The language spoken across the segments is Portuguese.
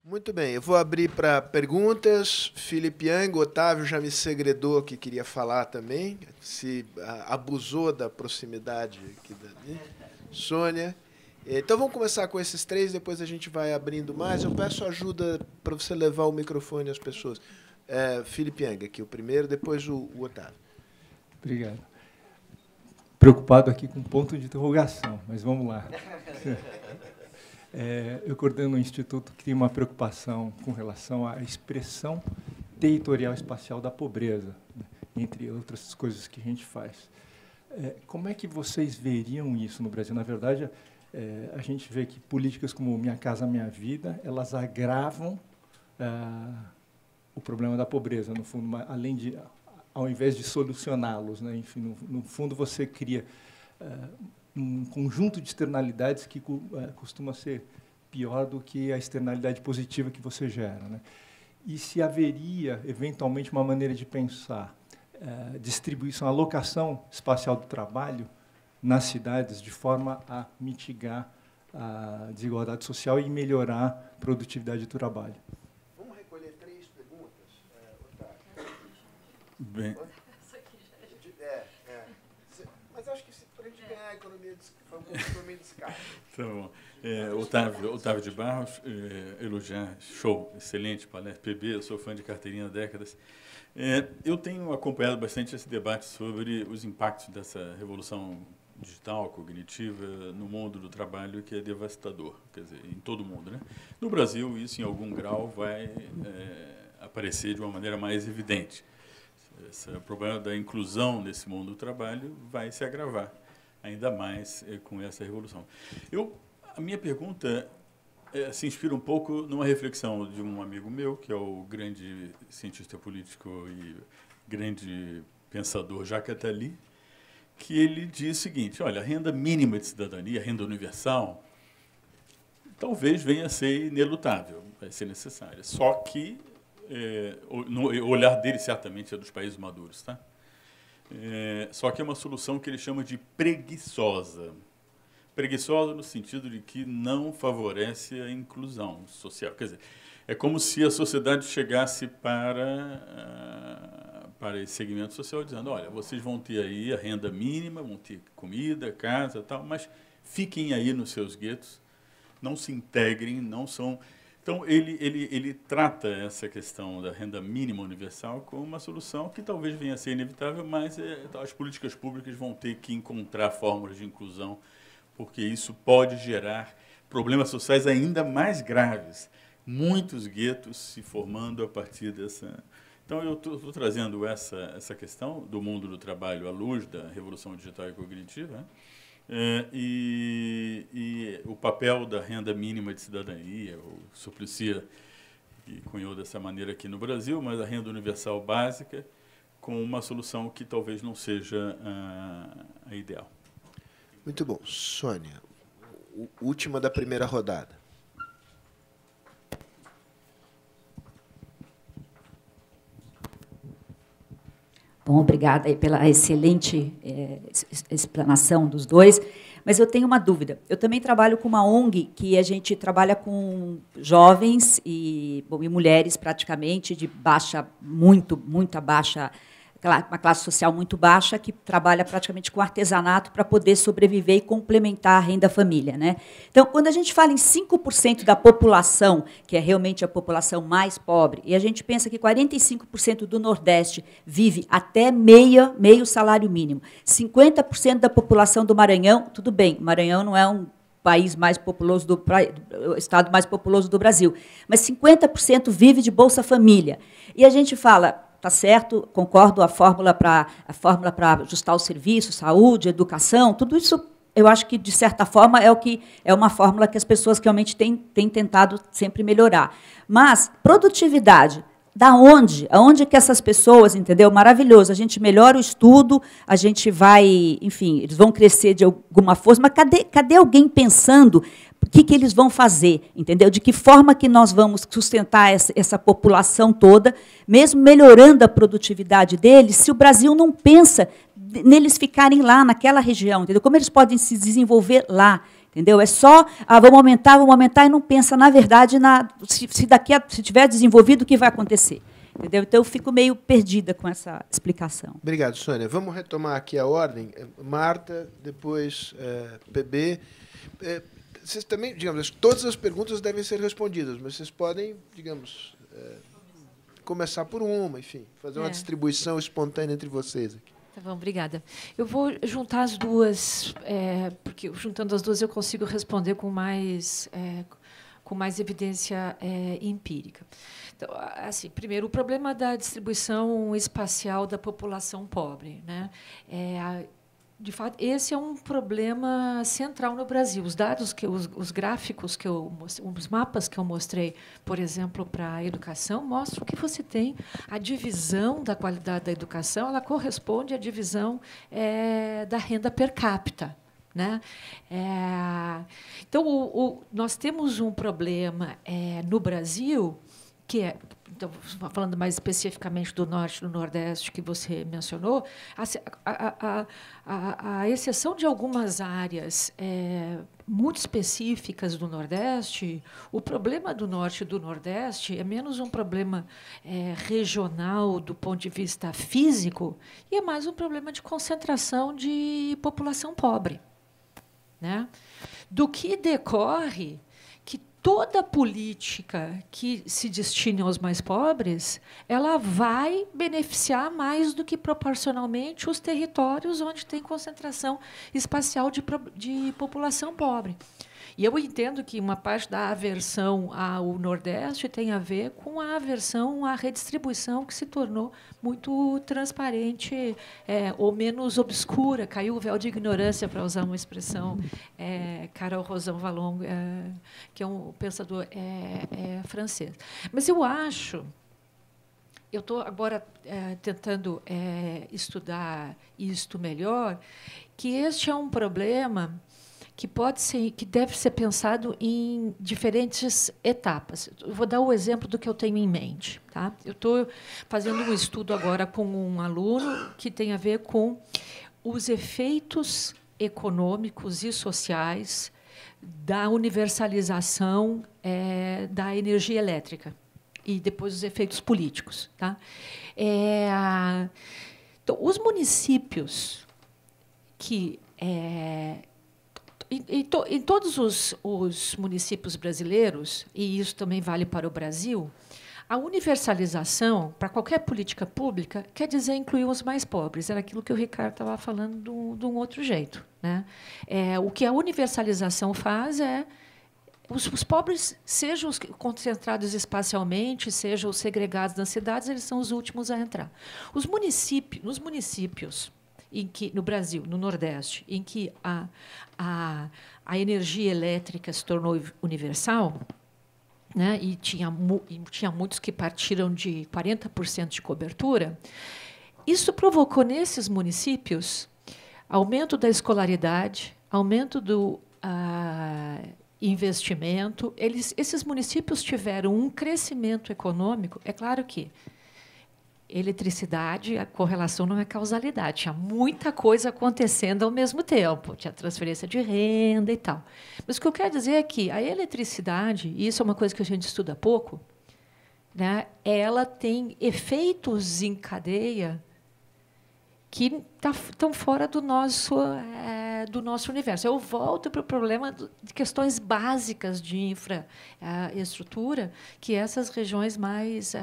Muito bem, eu vou abrir para perguntas. Felipe Yang, Otávio já me segredou que queria falar também, se abusou da proximidade aqui da Sônia. Então vamos começar com esses três, depois a gente vai abrindo mais. Eu peço ajuda para você levar o microfone às pessoas. Felipe Yang, aqui o primeiro, depois o Otávio. Obrigado. Preocupado aqui com ponto de interrogação, mas vamos lá. Eu coordeno um instituto que tem uma preocupação com relação à expressão territorial espacial da pobreza, né, entre outras coisas que a gente faz. Como é que vocês veriam isso no Brasil? Na verdade, a gente vê que políticas como Minha Casa Minha Vida, elas agravam o problema da pobreza, no fundo, além de, ao invés de solucioná-los, né? Enfim, no fundo, você cria um conjunto de externalidades que costuma ser pior do que a externalidade positiva que você gera, né? E se haveria, eventualmente, uma maneira de pensar distribuição, alocação espacial do trabalho nas cidades, de forma a mitigar a desigualdade social e melhorar a produtividade do trabalho. Vamos recolher três perguntas, Otávio. Bem. Mas acho que para a gente ganhar a economia foi um compromisso de escala. Tá bom. Otávio de Barros, elogiar, show, excelente palestra, PB, eu sou fã de carteirinha há décadas. Eu tenho acompanhado bastante esse debate sobre os impactos dessa revolução digital, cognitiva, no mundo do trabalho, que é devastador, quer dizer, em todo o mundo, né? No Brasil, isso, em algum grau, vai aparecer de uma maneira mais evidente. Esse problema da inclusão nesse mundo do trabalho vai se agravar, ainda mais com essa revolução. A minha pergunta se inspira um pouco numa reflexão de um amigo meu, que é o grande cientista político e grande pensador Jacques Attali, que ele diz o seguinte: olha, a renda mínima de cidadania, a renda universal, talvez venha a ser inelutável, vai ser necessária. Só que o olhar dele certamente é dos países maduros, tá? Só que é uma solução que ele chama de preguiçosa. Preguiçosa no sentido de que não favorece a inclusão social. Quer dizer, é como se a sociedade chegasse para esse segmento social dizendo: olha, vocês vão ter aí a renda mínima, vão ter comida, casa, tal, mas fiquem aí nos seus guetos, não se integrem, não são... Então, ele trata essa questão da renda mínima universal como uma solução que talvez venha a ser inevitável, mas as políticas públicas vão ter que encontrar fórmulas de inclusão, porque isso pode gerar problemas sociais ainda mais graves. Muitos guetos se formando a partir dessa... Então, eu estou trazendo essa questão do mundo do trabalho à luz da revolução digital e cognitiva, né? E o papel da renda mínima de cidadania, o Suplicy que cunhou dessa maneira aqui no Brasil, mas a renda universal básica, com uma solução que talvez não seja a ideal. Muito bom. Sônia, última da primeira rodada. Bom, obrigada aí pela excelente explanação dos dois. Mas eu tenho uma dúvida. Eu também trabalho com uma ONG que a gente trabalha com jovens e mulheres, praticamente, de baixa, muito baixa, uma classe social muito baixa, que trabalha praticamente com artesanato para poder sobreviver e complementar a renda família, né? Então, quando a gente fala em 5% da população, que é realmente a população mais pobre, e a gente pensa que 45% do Nordeste vive até meio salário mínimo, 50% da população do Maranhão, tudo bem, o Maranhão não é um país mais populoso o estado mais populoso do Brasil, mas 50% vive de Bolsa Família. E a gente fala... Tá certo, concordo, a fórmula para ajustar o serviço, saúde, educação, tudo isso, eu acho que, de certa forma, é uma fórmula que as pessoas realmente têm tentado sempre melhorar. Mas, produtividade, da onde? Aonde que essas pessoas, entendeu? Maravilhoso, a gente melhora o estudo, a gente vai, enfim, eles vão crescer de alguma forma, mas cadê alguém pensando o que eles vão fazer, entendeu? De que forma que nós vamos sustentar essa população toda, mesmo melhorando a produtividade deles, se o Brasil não pensa neles ficarem lá, naquela região, entendeu? Como eles podem se desenvolver lá, Entendeu? É só, vamos aumentar, e não pensa, na verdade, se tiver desenvolvido, o que vai acontecer. Entendeu? Então, eu fico meio perdida com essa explicação. Obrigado, Sônia. Vamos retomar aqui a ordem. Marta, depois PB. Vocês também, digamos, todas as perguntas devem ser respondidas, mas vocês podem, digamos, começar por uma, enfim, fazer uma distribuição espontânea entre vocês aqui. Tá bom, obrigada. Eu vou juntar as duas, porque juntando as duas eu consigo responder com mais evidência empírica. Então, assim, primeiro, o problema da distribuição espacial da população pobre, né? De fato, esse é um problema central no Brasil. Os dados os gráficos os mapas que eu mostrei, por exemplo, para a educação, mostram que você tem a divisão da qualidade da educação, ela corresponde à divisão da renda per capita, né? Então, nós temos um problema no Brasil que então, falando mais especificamente do Norte e do Nordeste, que você mencionou, a exceção de algumas áreas muito específicas do Nordeste, o problema do Norte e do Nordeste é menos um problema regional do ponto de vista físico e é mais um problema de concentração de população pobre, né? Do que decorre que toda política que se destine aos mais pobres, ela vai beneficiar mais do que proporcionalmente os territórios onde tem concentração espacial de população pobre. E eu entendo que uma parte da aversão ao Nordeste tem a ver com a aversão à redistribuição que se tornou muito transparente ou menos obscura. Caiu o véu de ignorância, para usar uma expressão, Carol Rosan Vallon, que é um pensador francês. Mas eu estou agora tentando estudar isto melhor, que este é um problema que deve ser pensado em diferentes etapas. Eu vou dar o exemplo do que eu tenho em mente. Tá? Eu estou fazendo um estudo agora com um aluno que tem a ver com os efeitos econômicos e sociais da universalização da energia elétrica e depois os efeitos políticos. Tá? Então, os municípios que em todos os municípios brasileiros, e isso também vale para o Brasil, a universalização, para qualquer política pública, quer dizer incluir os mais pobres. Era aquilo que o Ricardo estava falando de um outro jeito, né? O que a universalização faz os pobres, sejam os concentrados espacialmente, sejam os segregados nas cidades, eles são os últimos a entrar. Nos municípios no Brasil, no Nordeste, em que a energia elétrica se tornou universal, né, e tinha muitos que partiram de 40% de cobertura, isso provocou nesses municípios aumento da escolaridade, aumento do investimento. Esses municípios tiveram um crescimento econômico. É claro que eletricidade, a correlação não é causalidade. Tinha muita coisa acontecendo ao mesmo tempo. Tinha transferência de renda e tal. Mas o que eu quero dizer é que a eletricidade, e isso é uma coisa que a gente estuda pouco, né, ela tem efeitos em cadeia que estão fora do nosso universo. Eu volto para o problema de questões básicas de infraestrutura que essas regiões mais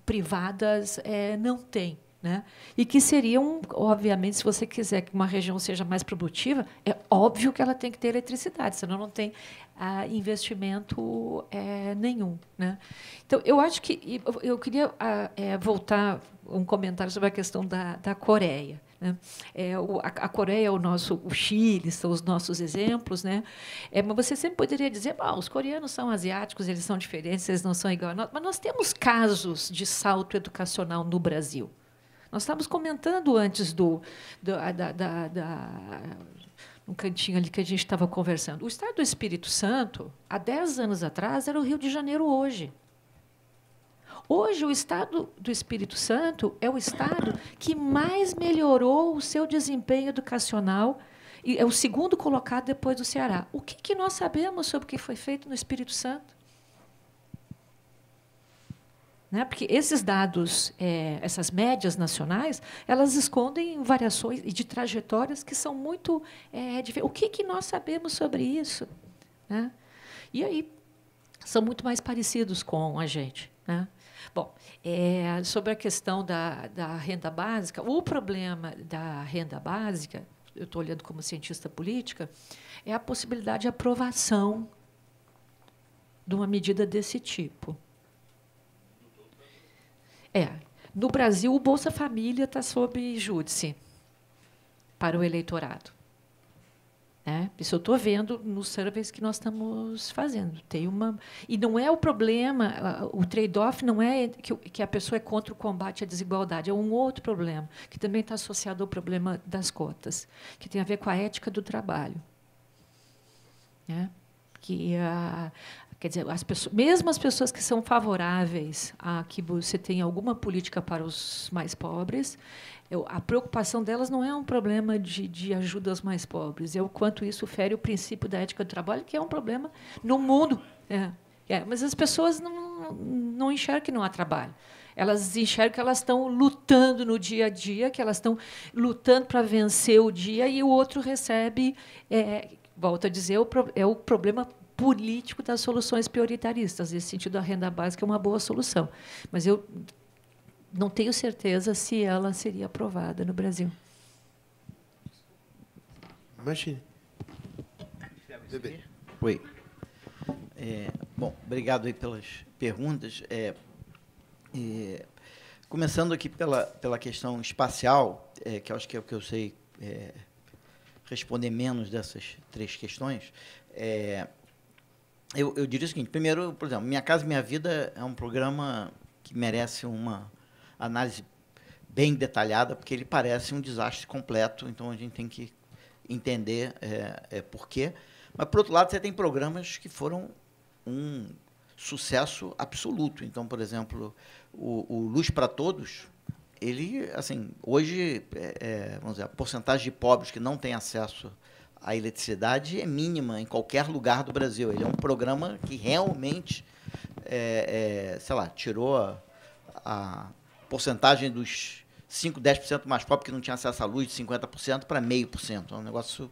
privadas não têm, né? E que seriam, obviamente, se você quiser que uma região seja mais produtiva, é óbvio que ela tem que ter eletricidade, senão não tem investimento nenhum, né? Então, eu acho que eu queria voltar um comentário sobre a questão da Coreia. Né? A Coreia, o Chile são os nossos exemplos, né? Mas você sempre poderia dizer, os coreanos são asiáticos, eles são diferentes, eles não são iguais a nós. Mas nós temos casos de salto educacional no Brasil. Nós estávamos comentando antes num cantinho ali que a gente estava conversando. O estado do Espírito Santo, há 10 anos atrás, era o Rio de Janeiro hoje. Hoje, o estado do Espírito Santo é o estado que mais melhorou o seu desempenho educacional e é o segundo colocado depois do Ceará. O que nós sabemos sobre o que foi feito no Espírito Santo? Né? Porque esses dados, essas médias nacionais, elas escondem variações de trajetórias que são muito diferentes. O que nós sabemos sobre isso? Né? E aí, são muito mais parecidos com a gente. Né? Bom, sobre a questão da renda básica, o problema da renda básica, eu estou olhando como cientista política, é a possibilidade de aprovação de uma medida desse tipo. No Brasil, o Bolsa Família está sob júdice para o eleitorado. Isso eu estou vendo nos surveys que nós estamos fazendo. E não é o problema, o trade-off não é que a pessoa é contra o combate à desigualdade, é um outro problema, que também está associado ao problema das cotas, que tem a ver com a ética do trabalho. Quer dizer, mesmo as pessoas que são favoráveis a que você tenha alguma política para os mais pobres, a preocupação delas não é um problema de ajuda aos mais pobres, é o quanto isso fere o princípio da ética do trabalho, que é um problema no mundo. Mas as pessoas não enxergam que não há trabalho. Elas enxergam que elas estão lutando no dia a dia, que elas estão lutando para vencer o dia, e o outro recebe, volto a dizer, é o problema político das soluções prioritaristas. Nesse sentido, a renda básica é uma boa solução. Mas eu não tenho certeza se ela seria aprovada no Brasil. Imagine. Oi. Bom, obrigado aí pelas perguntas. Começando aqui pela questão espacial, que eu acho que é o que eu sei responder menos dessas 3 questões. Eu diria o seguinte: primeiro, por exemplo, Minha Casa Minha Vida é um programa que merece uma análise bem detalhada, porque ele parece um desastre completo, então a gente tem que entender por quê. Mas, por outro lado, você tem programas que foram um sucesso absoluto. Então, por exemplo, o Luz para Todos, ele, assim, hoje, vamos dizer, a porcentagem de pobres que não têm acesso à eletricidade é mínima em qualquer lugar do Brasil. Ele é um programa que realmente, sei lá, tirou a porcentagem dos 5%, 10% mais pobres que não tinham acesso à luz de 50% para 0,5%. É um negócio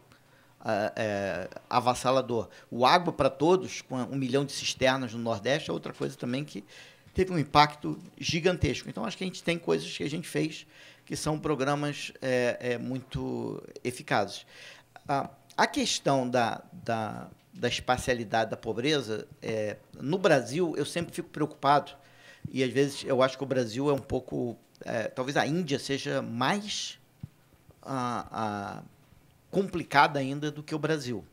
avassalador. O Água para Todos, com 1 milhão de cisternas no Nordeste, é outra coisa também que teve um impacto gigantesco. Então, acho que a gente tem coisas que a gente fez que são programas muito eficazes. A questão da espacialidade da pobreza, no Brasil, eu sempre fico preocupado, e às vezes eu acho que o Brasil é um pouco... talvez a Índia seja mais complicada ainda do que o Brasil.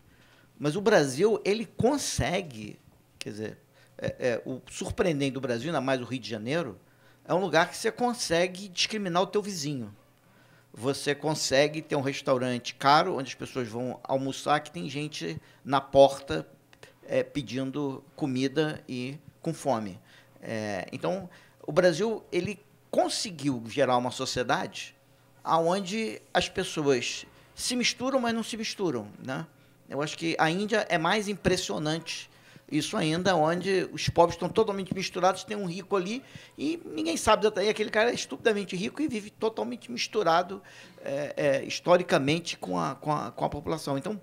Mas o Brasil, ele consegue, quer dizer, o surpreendente do Brasil, ainda mais o Rio de Janeiro, é um lugar que você consegue discriminar o teu vizinho. Você consegue ter um restaurante caro, onde as pessoas vão almoçar, que tem gente na porta pedindo comida e com fome. Então, o Brasil, ele conseguiu gerar uma sociedade onde as pessoas se misturam, mas não se misturam, né? Eu acho que a Índia é mais impressionante isso ainda, onde os pobres estão totalmente misturados, tem um rico ali e ninguém sabe exatamente, aquele cara é estupidamente rico e vive totalmente misturado historicamente com a população. Então,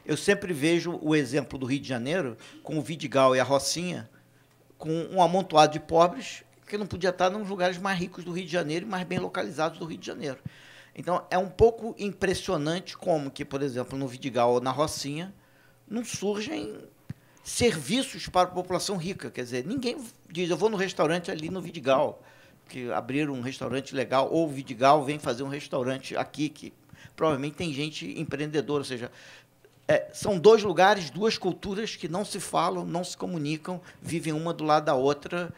eu sempre vejo o exemplo do Rio de Janeiro, com o Vidigal e a Rocinha, com um amontoado de pobres que não podia estar nos lugares mais ricos do Rio de Janeiro e mais bem localizados do Rio de Janeiro. Então, é um pouco impressionante como que, por exemplo, no Vidigal ou na Rocinha, não surgem serviços para a população rica. Quer dizer, ninguém diz, eu vou no restaurante ali no Vidigal, que abriram um restaurante legal, ou o Vidigal vem fazer um restaurante aqui, que provavelmente tem gente empreendedora. Ou seja, são 2 lugares, 2 culturas que não se falam, não se comunicam, vivem uma do lado da outra,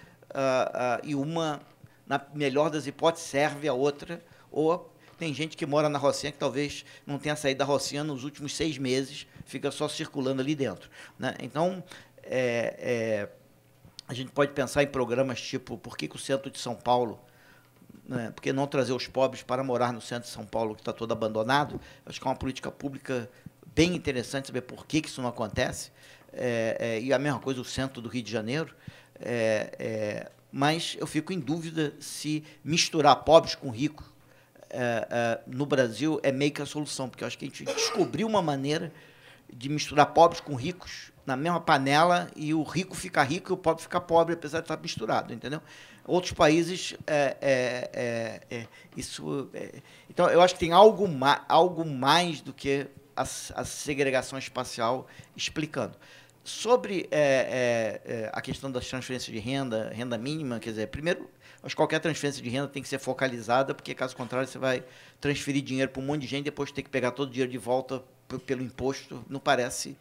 e uma, na melhor das hipóteses, serve a outra, ou tem gente que mora na Rocinha que talvez não tenha saído da Rocinha nos últimos 6 meses, fica só circulando ali dentro, né? Então, a gente pode pensar em programas tipo, por que o centro de São Paulo né? Por que não trazer os pobres para morar no centro de São Paulo, que está todo abandonado? Acho que é uma política pública bem interessante saber por que isso não acontece. E a mesma coisa o centro do Rio de Janeiro. Mas eu fico em dúvida se misturar pobres com ricos no Brasil é meio que a solução, porque eu acho que a gente descobriu uma maneira de misturar pobres com ricos na mesma panela e o rico fica rico e o pobre fica pobre, apesar de estar misturado, entendeu? Outros países, então, eu acho que tem algo mais do que a segregação espacial explicando. Sobre a questão das transferências de renda, renda mínima, quer dizer, primeiro, acho que qualquer transferência de renda tem que ser focalizada, porque, caso contrário, você vai transferir dinheiro para um monte de gente, depois ter que pegar todo o dinheiro de volta pelo imposto. Não parece...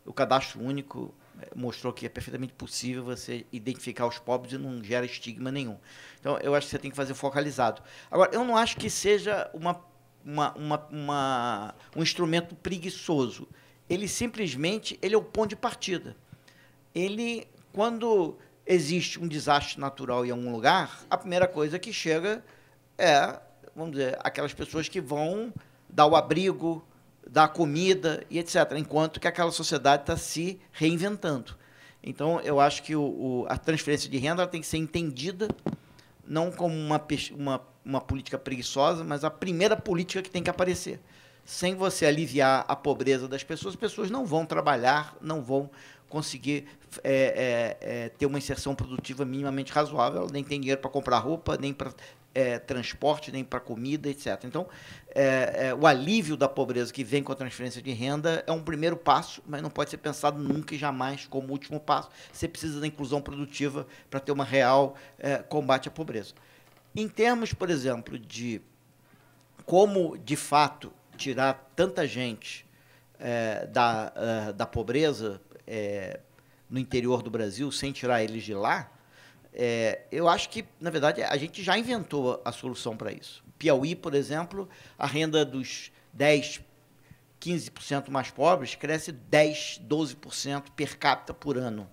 o cadastro único mostrou que é perfeitamente possível você identificar os pobres e não gera estigma nenhum. Então, eu acho que você tem que fazer focalizado. Agora, eu não acho que seja um instrumento preguiçoso. Ele simplesmente é o ponto de partida. Quando existe um desastre natural em algum lugar, a primeira coisa que chega vamos dizer, aquelas pessoas que vão dar o abrigo, dar comida e etc., enquanto que aquela sociedade está se reinventando. Então, eu acho que a transferência de renda tem que ser entendida não como uma política preguiçosa, mas a primeira política que tem que aparecer. Sem você aliviar a pobreza das pessoas, as pessoas não vão trabalhar, não vão conseguir ter uma inserção produtiva minimamente razoável, ela nem tem dinheiro para comprar roupa, nem para transporte, nem para comida, etc. Então, o alívio da pobreza que vem com a transferência de renda é um primeiro passo, mas não pode ser pensado nunca e jamais como último passo. Você precisa da inclusão produtiva para ter uma real combate à pobreza. Em termos, por exemplo, de como, de fato, tirar tanta gente da pobreza no interior do Brasil, sem tirar eles de lá, eu acho que, na verdade, a gente já inventou a solução para isso. Piauí, por exemplo, a renda dos 10%, 15% mais pobres cresce 10%, 12% per capita por ano.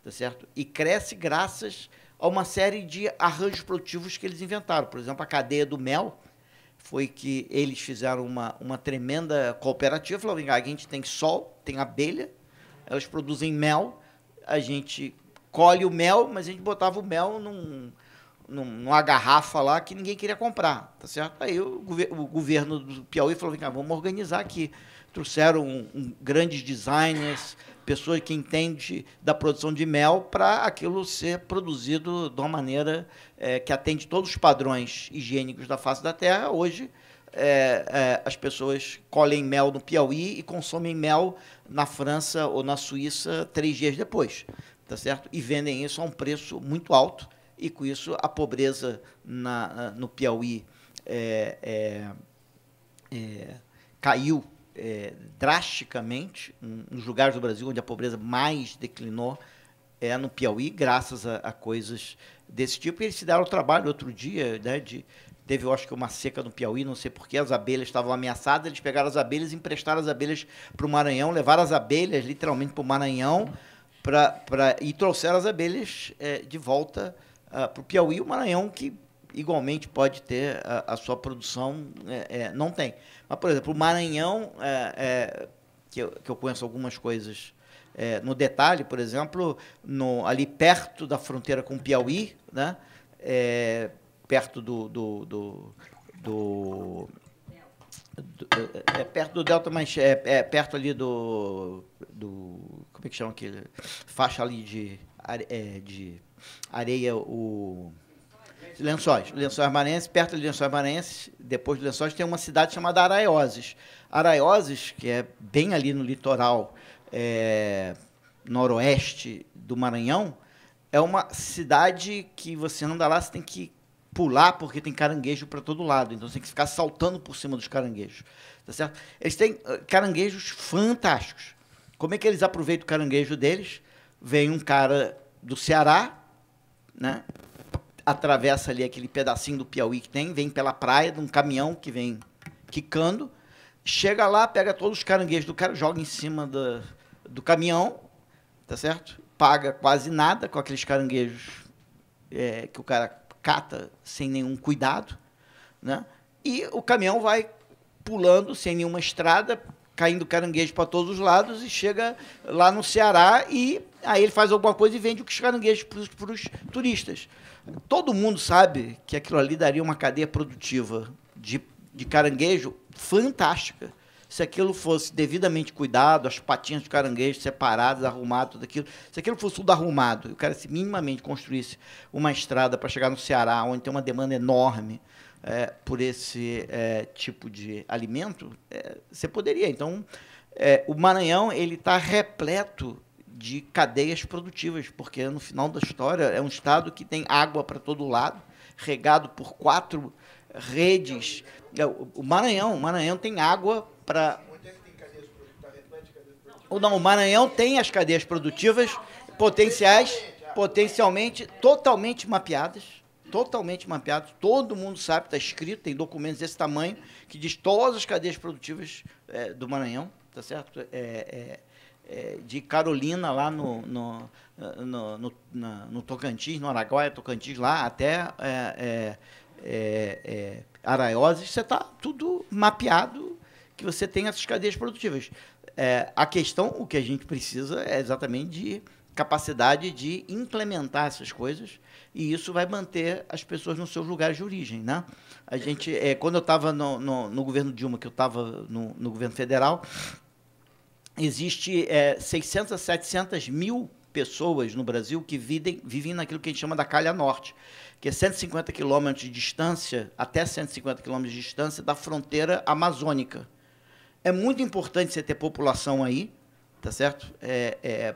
Tá certo? E cresce graças a uma série de arranjos produtivos que eles inventaram. Por exemplo, a cadeia do mel foi que eles fizeram uma tremenda cooperativa. Falaram, a gente tem sol, tem abelha, elas produzem mel, a gente colhe o mel, mas a gente botava o mel numa garrafa lá que ninguém queria comprar, tá certo? Aí o governo do Piauí falou, vamos organizar aqui. Trouxeram grandes designers, pessoas que entendem da produção de mel para aquilo ser produzido de uma maneira que atende todos os padrões higiênicos da face da terra. Hoje, as pessoas colhem mel no Piauí e consomem mel na França ou na Suíça 3 dias depois, tá certo? E vendem isso a um preço muito alto, e com isso a pobreza no Piauí caiu drasticamente. Nos lugares do Brasil onde a pobreza mais declinou no Piauí, graças a coisas desse tipo. E eles se deram o trabalho outro dia, né, teve, eu acho que, uma seca no Piauí, não sei porquê, as abelhas estavam ameaçadas, eles pegaram as abelhas, emprestaram as abelhas para o Maranhão, levaram as abelhas literalmente para o Maranhão e trouxeram as abelhas de volta para o Piauí. O Maranhão, que igualmente pode ter a sua produção, não tem. Mas, por exemplo, o Maranhão, que eu conheço algumas coisas no detalhe, por exemplo, ali perto da fronteira com o Piauí, né, perto perto do Delta, mas perto ali do como é que chama aquele? Faixa ali de areia, Lençóis Maranhenses, perto de Lençóis Maranhenses, depois de Lençóis, tem uma cidade chamada Araioses. Araioses, que é bem ali no litoral noroeste do Maranhão, é uma cidade que você anda lá, você tem que pular, porque tem caranguejo para todo lado, então você tem que ficar saltando por cima dos caranguejos, tá certo? Eles têm caranguejos fantásticos. Como é que eles aproveitam o caranguejo deles? Vem um cara do Ceará, né, atravessa ali aquele pedacinho do Piauí que tem, vem pela praia, de um caminhão que vem quicando, chega lá, pega todos os caranguejos do cara, joga em cima do caminhão, tá certo? Paga quase nada com aqueles caranguejos que o cara cata sem nenhum cuidado, né? E o caminhão vai pulando sem nenhuma estrada, caindo caranguejo para todos os lados e chega lá no Ceará e aí ele faz alguma coisa e vende os caranguejos para os turistas. Todo mundo sabe que aquilo ali daria uma cadeia produtiva de caranguejo fantástica. Se aquilo fosse devidamente cuidado, as patinhas de caranguejo separadas, arrumado, tudo aquilo, se aquilo fosse tudo arrumado, e o cara se minimamente construísse uma estrada para chegar no Ceará, onde tem uma demanda enorme por esse tipo de alimento, você poderia. Então, o Maranhão ele está repleto de cadeias produtivas, porque, no final da história, é um estado que tem água para todo lado, regado por 4 redes. O Maranhão tem água para... Não, o Maranhão tem as cadeias produtivas potencialmente totalmente mapeadas, todo mundo sabe, está escrito, tem documentos desse tamanho, que diz todas as cadeias produtivas do Maranhão, tá certo? De Carolina, lá no Tocantins, no Araguaia, Tocantins, lá até Araioses, você está tudo mapeado, que você tem essas cadeias produtivas. A questão, o que a gente precisa é exatamente de capacidade de implementar essas coisas, e isso vai manter as pessoas nos seus lugares de origem, né? A gente, quando eu estava no governo Dilma, que eu estava no governo federal, existe 600 a 700 mil pessoas no Brasil que vivem naquilo que a gente chama da calha norte, que é 150 quilômetros de distância, até 150 quilômetros de distância da fronteira amazônica. É muito importante você ter população aí, tá certo?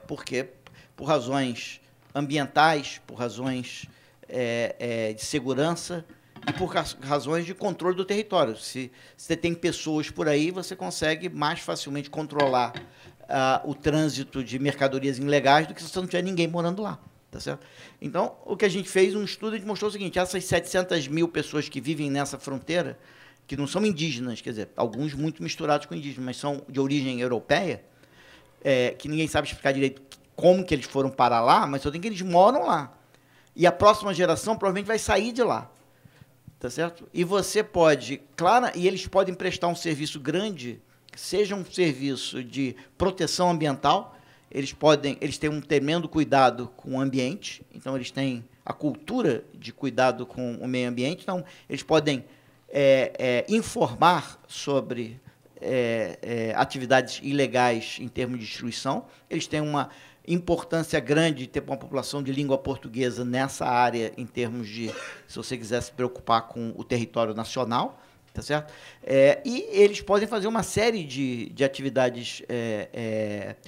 Porque, por razões ambientais, por razões de segurança e por razões de controle do território. Se você tem pessoas por aí, você consegue mais facilmente controlar o trânsito de mercadorias ilegais do que se você não tiver ninguém morando lá. Tá certo? Então, o que a gente fez, um estudo mostrou o seguinte: essas 700 mil pessoas que vivem nessa fronteira, que não são indígenas, quer dizer, alguns muito misturados com indígenas, mas são de origem europeia, que ninguém sabe explicar direito como que eles foram parar lá, mas só tem que eles moram lá. E a próxima geração provavelmente vai sair de lá. Tá certo? E você pode, e eles podem prestar um serviço grande, seja um serviço de proteção ambiental. Eles têm um tremendo cuidado com o ambiente, então eles têm a cultura de cuidado com o meio ambiente, então eles podem informar sobre atividades ilegais em termos de destruição. Eles têm uma importância grande de ter uma população de língua portuguesa nessa área, em termos de, se você quiser se preocupar com o território nacional, tá certo? E eles podem fazer uma série de atividades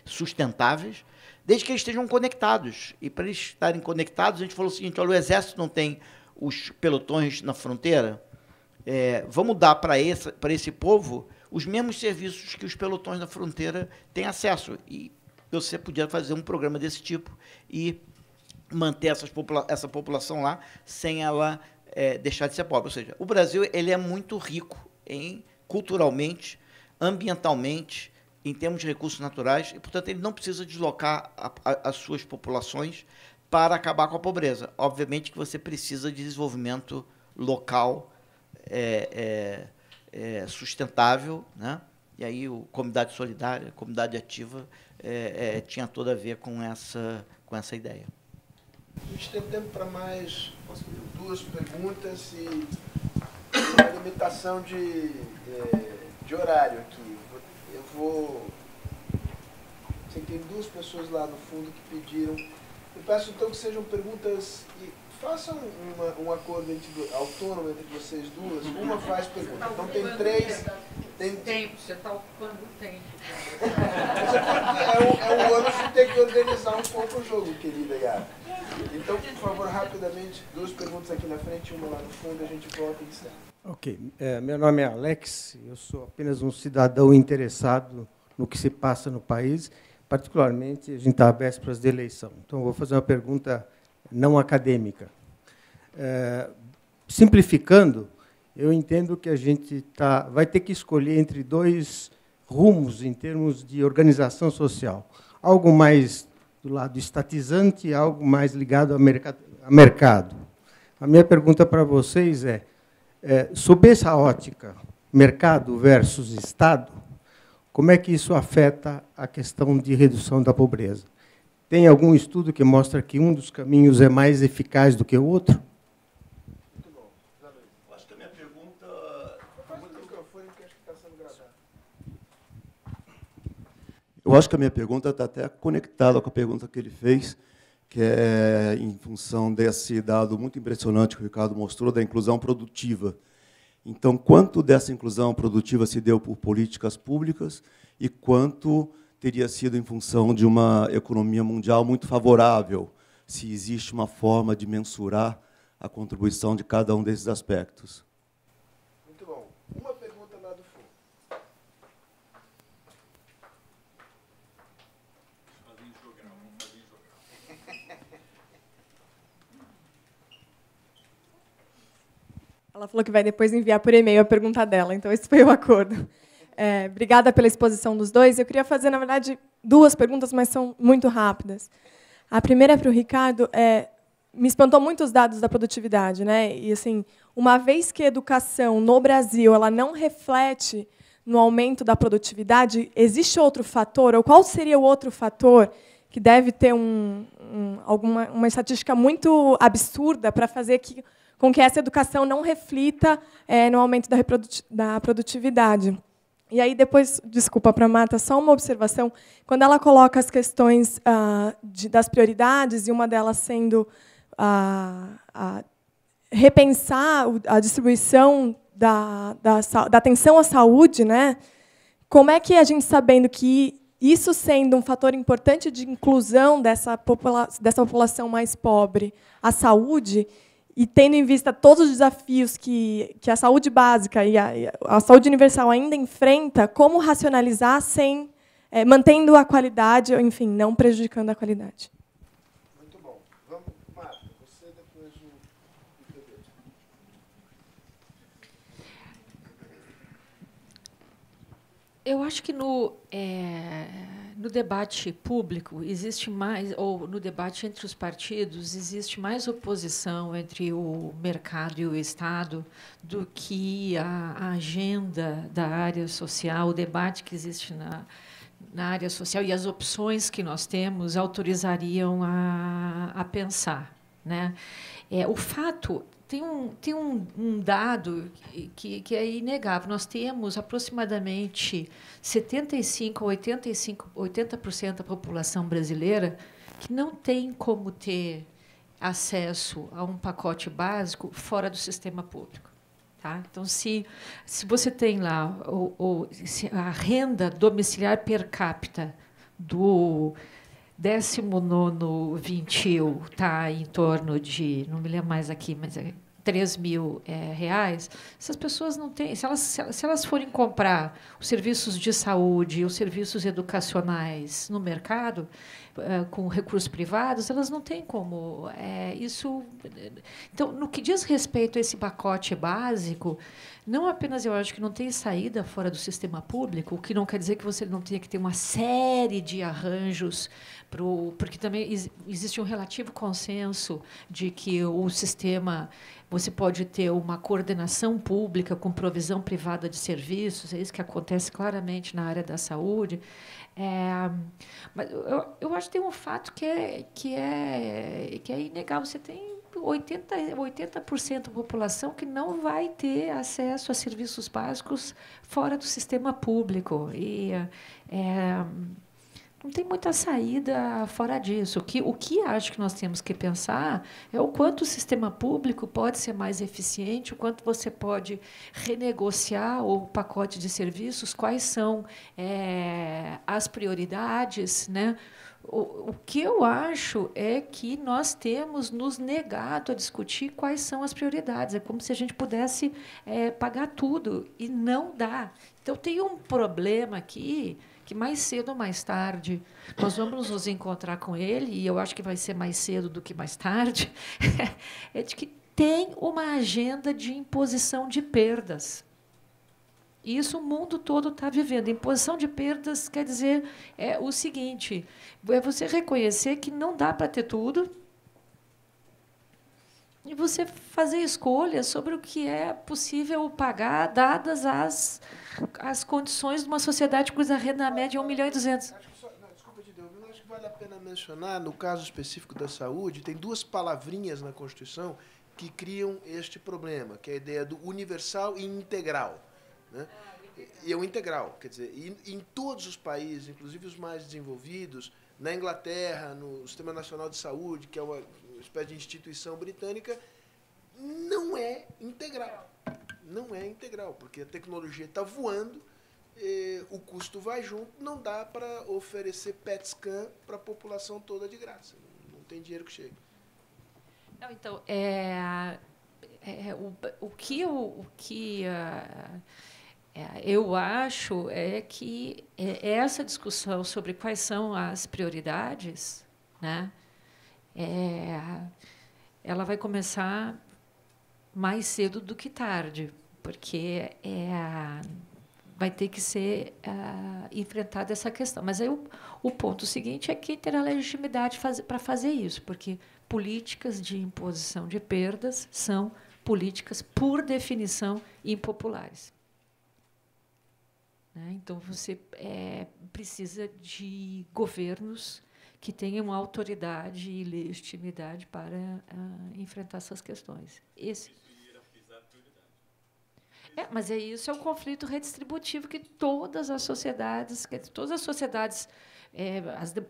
sustentáveis, desde que eles estejam conectados. E, para eles estarem conectados, a gente falou o seguinte: olha, o Exército não tem os pelotões na fronteira, vamos dar para esse povo os mesmos serviços que os pelotões na fronteira têm acesso. E você podia fazer um programa desse tipo e manter essa população lá sem ela deixar de ser pobre. Ou seja, o Brasil ele é muito rico culturalmente, ambientalmente, em termos de recursos naturais, e, portanto, ele não precisa deslocar as suas populações para acabar com a pobreza. Obviamente que você precisa de desenvolvimento local sustentável, né? E aí o comunidade solidária, comunidade ativa, tinha tudo a ver com essa ideia. A gente tem tempo para mais 2 perguntas e uma limitação de horário aqui. Eu vou... Tem 2 pessoas lá no fundo que pediram. Eu peço então que sejam perguntas... Façam um acordo autônomo entre vocês duas. Uma faz pergunta. Então tem 3... Tempo, você está ocupando o tempo. É um ano de ter que organizar um pouco o jogo, querida Yara. Então, por favor, rapidamente, 2 perguntas aqui na frente, uma lá no fundo, a gente volta e encerra. Ok. Meu nome é Alex, eu sou apenas um cidadão interessado no que se passa no país, particularmente a gente está à vésperas de eleição. Então, eu vou fazer uma pergunta não acadêmica. Simplificando, eu entendo que a gente vai ter que escolher entre 2 rumos em termos de organização social. Algo mais do lado estatizante e algo mais ligado ao mercado. A minha pergunta para vocês sob essa ótica, mercado versus Estado, como é que isso afeta a questão de redução da pobreza? Tem algum estudo que mostra que um dos caminhos é mais eficaz do que o outro? Muito bom. Eu acho que a minha pergunta... Eu acho que a minha pergunta está até conectada com a pergunta que ele fez, que é em função desse dado muito impressionante que o Ricardo mostrou, da inclusão produtiva. Então, quanto dessa inclusão produtiva se deu por políticas públicas e quanto teria sido em função de uma economia mundial muito favorável, se existe uma forma de mensurar a contribuição de cada um desses aspectos. Muito bom. Uma pergunta lá do fundo. Ela falou que vai depois enviar por e-mail a pergunta dela, então esse foi o acordo. Obrigada pela exposição dos dois. Eu queria fazer, na verdade, 2 perguntas, mas são muito rápidas. A primeira é para o Ricardo. Me espantou muito os dados da produtividade, né? E assim, uma vez que a educação no Brasil ela não reflete no aumento da produtividade, existe outro fator? Ou qual seria o outro fator que deve ter uma estatística muito absurda para fazer com que essa educação não reflita no aumento da produtividade? E aí, depois, desculpa, para a Marta, só uma observação. Quando ela coloca as questões das prioridades, e uma delas sendo repensar a distribuição da atenção à saúde, né? Como é que a gente, sabendo que isso sendo um fator importante de inclusão dessa população mais pobre, a saúde, e tendo em vista todos os desafios que a saúde básica e a saúde universal ainda enfrenta, como racionalizar sem mantendo a qualidade, ou, enfim, não prejudicando a qualidade? Muito bom. Vamos, Marta, você depois o Pedro. Eu acho que no debate público existe mais, ou no debate entre os partidos, existe mais oposição entre o mercado e o Estado do que a agenda da área social, o debate que existe na área social e as opções que nós temos autorizariam a pensar, né? O fato... Tem um dado que é inegável. Nós temos aproximadamente 75% a 80% da população brasileira que não tem como ter acesso a um pacote básico fora do sistema público. Tá? Então, se você tem lá a renda domiciliar per capita do 19º vintil está em torno de, não me lembro mais aqui, mas é 3 mil reais, essas pessoas não têm... Se elas forem comprar os serviços de saúde, os serviços educacionais no mercado, com recursos privados, elas não têm como... isso. Então, no que diz respeito a esse pacote básico, não apenas eu acho que não tem saída fora do sistema público, o que não quer dizer que você não tenha que ter uma série de arranjos, porque também existe um relativo consenso de que o sistema... Você pode ter uma coordenação pública com provisão privada de serviços, é isso que acontece claramente na área da saúde. Mas eu acho que tem um fato que é inegável. Você tem 80% da população que não vai ter acesso a serviços básicos fora do sistema público. E não tem muita saída fora disso. O que acho que nós temos que pensar é o quanto o sistema público pode ser mais eficiente, o quanto você pode renegociar o pacote de serviços, quais são as prioridades, né? O que eu acho é que nós temos nos negado a discutir quais são as prioridades. É como se a gente pudesse pagar tudo, e não dá. Então, tem um problema aqui que mais cedo ou mais tarde nós vamos nos encontrar com ele, e eu acho que vai ser mais cedo do que mais tarde, é de que tem uma agenda de imposição de perdas. E isso o mundo todo está vivendo. Imposição de perdas quer dizer o seguinte, é você reconhecer que não dá para ter tudo, e você fazer escolhas sobre o que é possível pagar, dadas as condições de uma sociedade cuja renda média é 1.200.000. Desculpa, Tadeu, eu acho que vale a pena mencionar, no caso específico da saúde, tem duas palavrinhas na Constituição que criam este problema, que é a ideia do universal e integral. Né? E é o integral, quer dizer, em todos os países, inclusive os mais desenvolvidos, na Inglaterra, no Sistema Nacional de Saúde, que é uma espécie de instituição britânica, não é integral. Não é integral, porque a tecnologia está voando, o custo vai junto, não dá para oferecer PET scan para a população toda de graça. Não tem dinheiro que chegue. Não, então, o que eu acho é que essa discussão sobre quais são as prioridades, né, ela vai começar mais cedo do que tarde, porque vai ter que ser enfrentada essa questão. Mas aí o ponto seguinte é quem terá legitimidade para fazer isso, porque políticas de imposição de perdas são políticas, por definição, impopulares. Né? Então, você precisa de governos que tenham autoridade e legitimidade para enfrentar essas questões. Mas isso é um conflito redistributivo que todas as sociedades,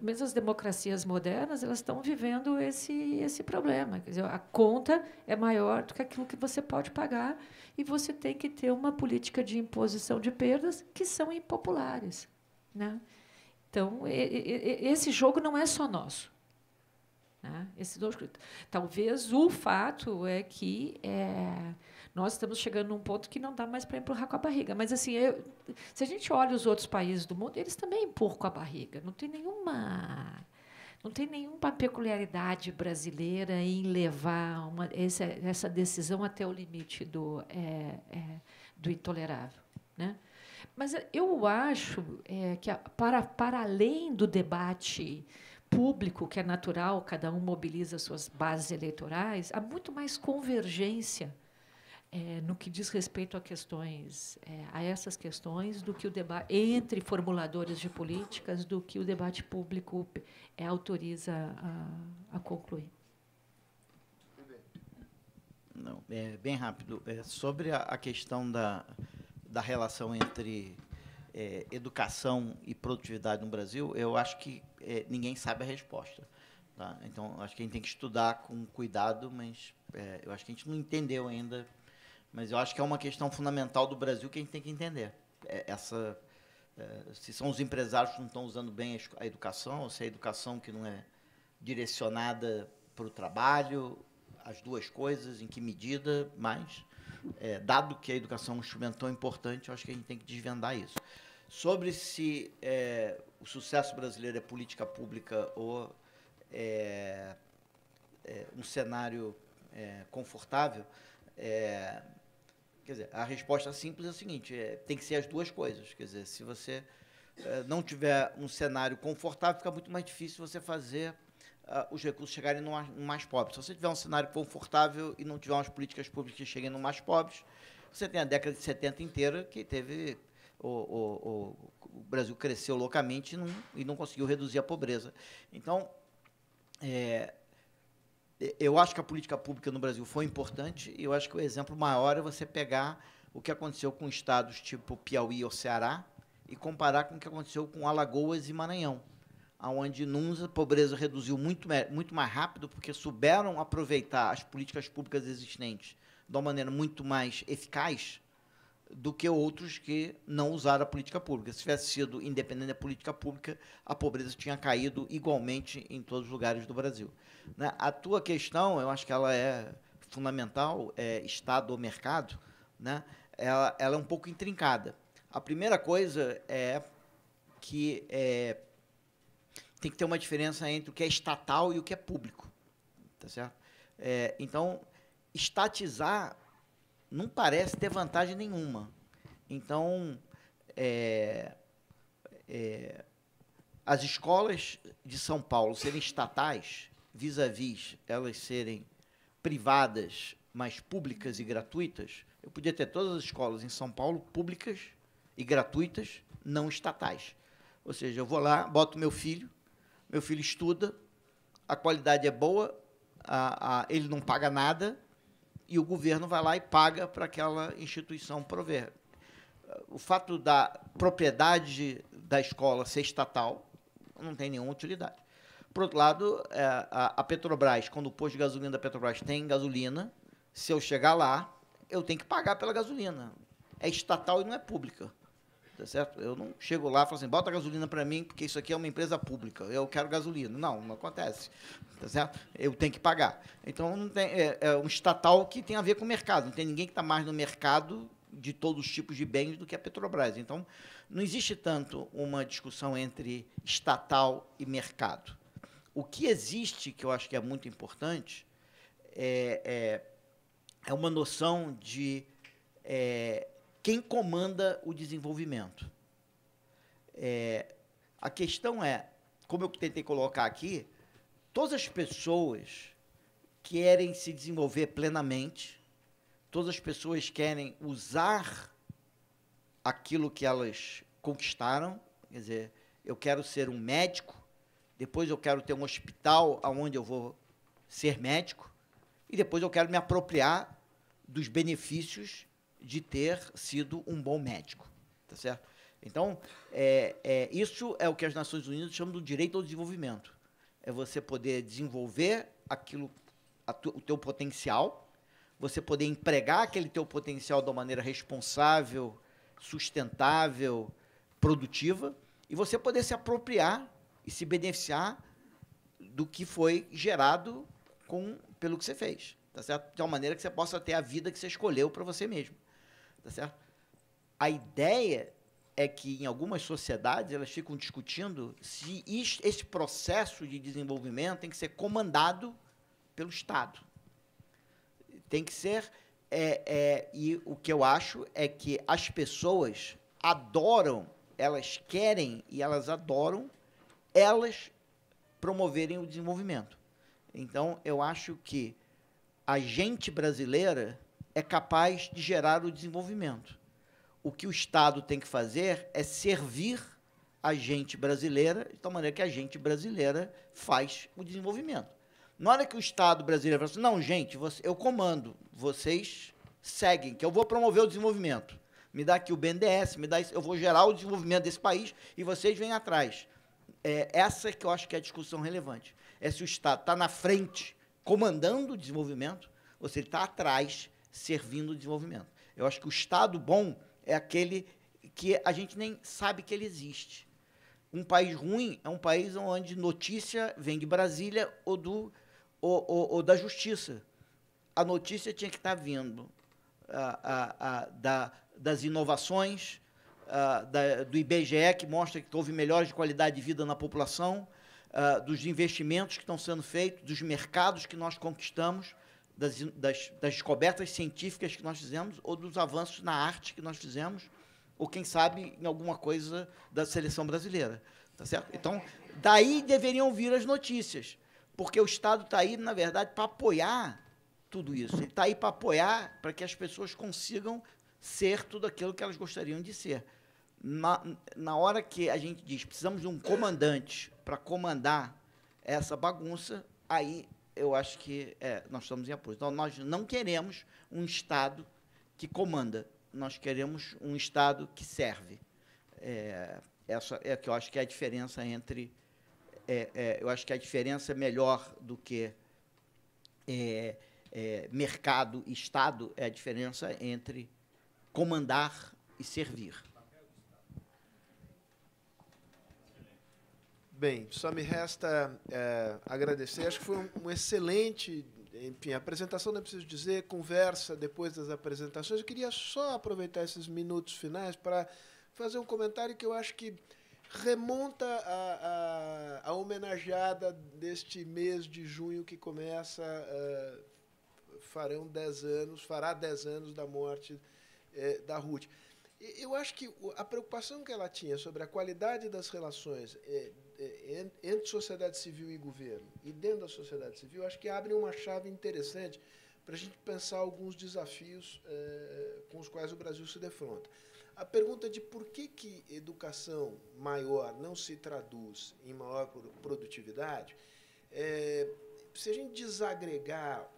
mesmo as democracias modernas, elas estão vivendo esse problema. Quer dizer, a conta é maior do que aquilo que você pode pagar e você tem que ter uma política de imposição de perdas que são impopulares. Né? Então, esse jogo não é só nosso. Né? Talvez o fato é que nós estamos chegando num ponto que não dá mais para empurrar com a barriga. Mas, assim, se a gente olha os outros países do mundo, eles também empurram com a barriga. Não tem nenhuma peculiaridade brasileira em levar essa decisão até o limite do intolerável. Né? Mas eu acho que, para além do debate público, que é natural, cada um mobiliza suas bases eleitorais, há muito mais convergência no que diz respeito a essas questões do que o debate entre formuladores de políticas, do que o debate público autoriza a concluir. Não, bem rápido. Sobre a questão da relação entre educação e produtividade no Brasil, eu acho que ninguém sabe a resposta. Tá? Então, acho que a gente tem que estudar com cuidado, mas eu acho que a gente não entendeu ainda. Mas eu acho que é uma questão fundamental do Brasil que a gente tem que entender. Se são os empresários que não estão usando bem a educação, ou se é a educação que não é direcionada para o trabalho, as duas coisas, em que medida, mas, dado que a educação é um instrumento tão importante, eu acho que a gente tem que desvendar isso. Sobre se o sucesso brasileiro é política pública ou um cenário confortável, quer dizer, a resposta simples é a seguinte: tem que ser as duas coisas. Quer dizer, se você não tiver um cenário confortável, fica muito mais difícil você fazer os recursos chegarem no mais pobres. Se você tiver um cenário confortável e não tiver umas políticas públicas que cheguem no mais pobres, você tem a década de 70 inteira que teve... O Brasil cresceu loucamente e não conseguiu reduzir a pobreza. Então, eu acho que a política pública no Brasil foi importante, e eu acho que o exemplo maior é você pegar o que aconteceu com estados tipo Piauí ou Ceará e comparar com o que aconteceu com Alagoas e Maranhão, onde a pobreza reduziu muito mais rápido, porque souberam aproveitar as políticas públicas existentes de uma maneira muito mais eficaz do que outros que não usaram a política pública. Se tivesse sido independente da política pública, a pobreza tinha caído igualmente em todos os lugares do Brasil. Né? A tua questão, eu acho que ela é fundamental, Estado ou mercado, né? Ela é um pouco intrincada. A primeira coisa é que tem que ter uma diferença entre o que é estatal e o que é público. Tá certo? Então, estatizar não parece ter vantagem nenhuma. Então, as escolas de São Paulo serem estatais, vis-à-vis elas serem privadas, mas públicas e gratuitas, eu podia ter todas as escolas em São Paulo públicas e gratuitas, não estatais. Ou seja, eu vou lá, boto meu filho estuda, a qualidade é boa, ele não paga nada, e o governo vai lá e paga para aquela instituição prover. O fato da propriedade da escola ser estatal não tem nenhuma utilidade. Por outro lado, a Petrobras, quando o posto de gasolina da Petrobras tem gasolina, se eu chegar lá, eu tenho que pagar pela gasolina. É estatal e não é pública. Tá certo? Eu não chego lá e falo assim, bota gasolina para mim, porque isso aqui é uma empresa pública, eu quero gasolina. Não acontece. Tá certo? Eu tenho que pagar. Então, não tem, é um estatal que tem a ver com o mercado. Não tem ninguém que está mais no mercado de todos os tipos de bens do que a Petrobras. Então, não existe tanto uma discussão entre estatal e mercado. O que existe, que eu acho que é muito importante, é uma noção de quem comanda o desenvolvimento. A questão é, como eu tentei colocar aqui, todas as pessoas querem se desenvolver plenamente, todas as pessoas querem usar aquilo que elas conquistaram, quer dizer, eu quero ser um médico, depois eu quero ter um hospital onde eu vou ser médico, e depois eu quero me apropriar dos benefícios de ter sido um bom médico. Tá certo? Então, isso é o que as Nações Unidas chamam do direito ao desenvolvimento. É você poder desenvolver o teu potencial, você poder empregar aquele teu potencial de uma maneira responsável, sustentável, produtiva, e você poder se apropriar e se beneficiar do que foi gerado pelo que você fez, tá certo? De uma maneira que você possa ter a vida que você escolheu para você mesmo, tá certo? A ideia é que, em algumas sociedades, elas ficam discutindo se esse processo de desenvolvimento tem que ser comandado pelo Estado. Tem que ser... e o que eu acho é que as pessoas adoram, elas querem e elas adoram elas promoverem o desenvolvimento. Então, eu acho que a gente brasileira é capaz de gerar o desenvolvimento. O que o Estado tem que fazer é servir a gente brasileira, de tal maneira que a gente brasileira faz o desenvolvimento. Na hora que o Estado brasileiro fala assim, não, gente, eu comando, vocês seguem, que eu vou promover o desenvolvimento. Me dá aqui o BNDES, me dá isso, eu vou gerar o desenvolvimento desse país e vocês vêm atrás. Essa que eu acho que é a discussão relevante. É se o Estado está na frente, comandando o desenvolvimento, ou se ele está atrás, servindo o desenvolvimento. Eu acho que o Estado bom é aquele que a gente nem sabe que ele existe. Um país ruim é um país onde notícia vem de Brasília ou da Justiça. A notícia tinha que estar vindo das inovações, do IBGE, que mostra que houve melhora de qualidade de vida na população, dos investimentos que estão sendo feitos, dos mercados que nós conquistamos, das descobertas científicas que nós fizemos, ou dos avanços na arte que nós fizemos, ou, quem sabe, em alguma coisa da seleção brasileira. Tá certo? Então, daí deveriam vir as notícias, porque o Estado está aí, na verdade, para apoiar tudo isso. Ele está aí para apoiar, para que as pessoas consigam ser tudo aquilo que elas gostariam de ser. Na hora que a gente diz precisamos de um comandante para comandar essa bagunça, aí eu acho que nós estamos em apoio. Então, nós não queremos um Estado que comanda, nós queremos um Estado que serve. Essa é que eu acho que é a diferença entre... eu acho que a diferença melhor do que mercado e Estado é a diferença entre comandar e servir. Bem, só me resta agradecer. Acho que foi um excelente, enfim, apresentação, não preciso dizer, conversa depois das apresentações. Eu queria só aproveitar esses minutos finais para fazer um comentário que eu acho que remonta a homenageada deste mês de junho que começa, fará 10 anos da morte da Ruth. Eu acho que a preocupação que ela tinha sobre a qualidade das relações entre sociedade civil e governo, e dentro da sociedade civil, acho que abre uma chave interessante para a gente pensar alguns desafios com os quais o Brasil se defronta. A pergunta de por que educação maior não se traduz em maior produtividade, se a gente desagregar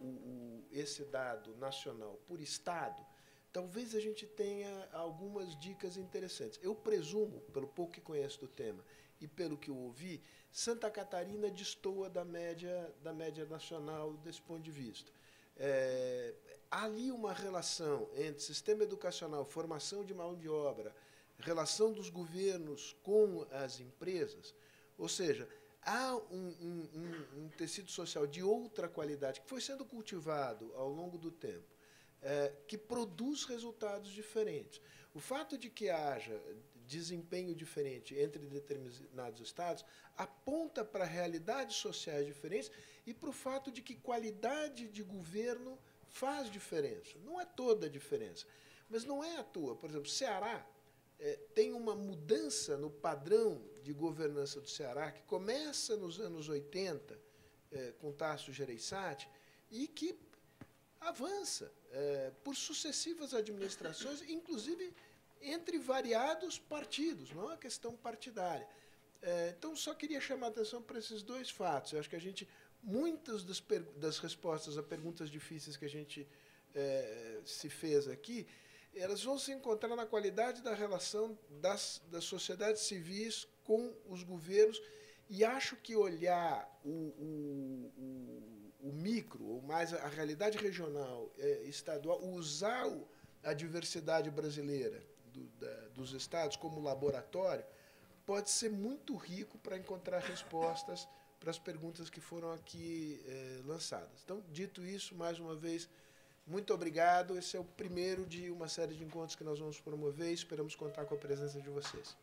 esse dado nacional por estado, talvez a gente tenha algumas dicas interessantes. Eu presumo, pelo pouco que conheço do tema e pelo que eu ouvi, Santa Catarina destoa da média nacional desse ponto de vista. Há ali uma relação entre sistema educacional, formação de mão de obra, relação dos governos com as empresas, ou seja, há um tecido social de outra qualidade que foi sendo cultivado ao longo do tempo, que produz resultados diferentes. O fato de que haja desempenho diferente entre determinados estados aponta para realidades sociais diferentes e para o fato de que qualidade de governo faz diferença. Não é toda a diferença, mas não é à toa. Por exemplo, Ceará tem uma mudança no padrão de governança do Ceará que começa nos anos 80, com Tasso Gereissati, e que avança por sucessivas administrações, inclusive entre variados partidos, não é uma questão partidária. Então, só queria chamar a atenção para esses dois fatos. Eu acho que muitas das respostas a perguntas difíceis que a gente se fez aqui, elas vão se encontrar na qualidade da relação das sociedades civis com os governos, e acho que olhar o micro, ou mais a realidade regional, estadual, usar a diversidade brasileira dos estados como laboratório, pode ser muito rico para encontrar respostas para as perguntas que foram aqui lançadas. Então, dito isso, mais uma vez, muito obrigado. Esse é o primeiro de uma série de encontros que nós vamos promover e esperamos contar com a presença de vocês.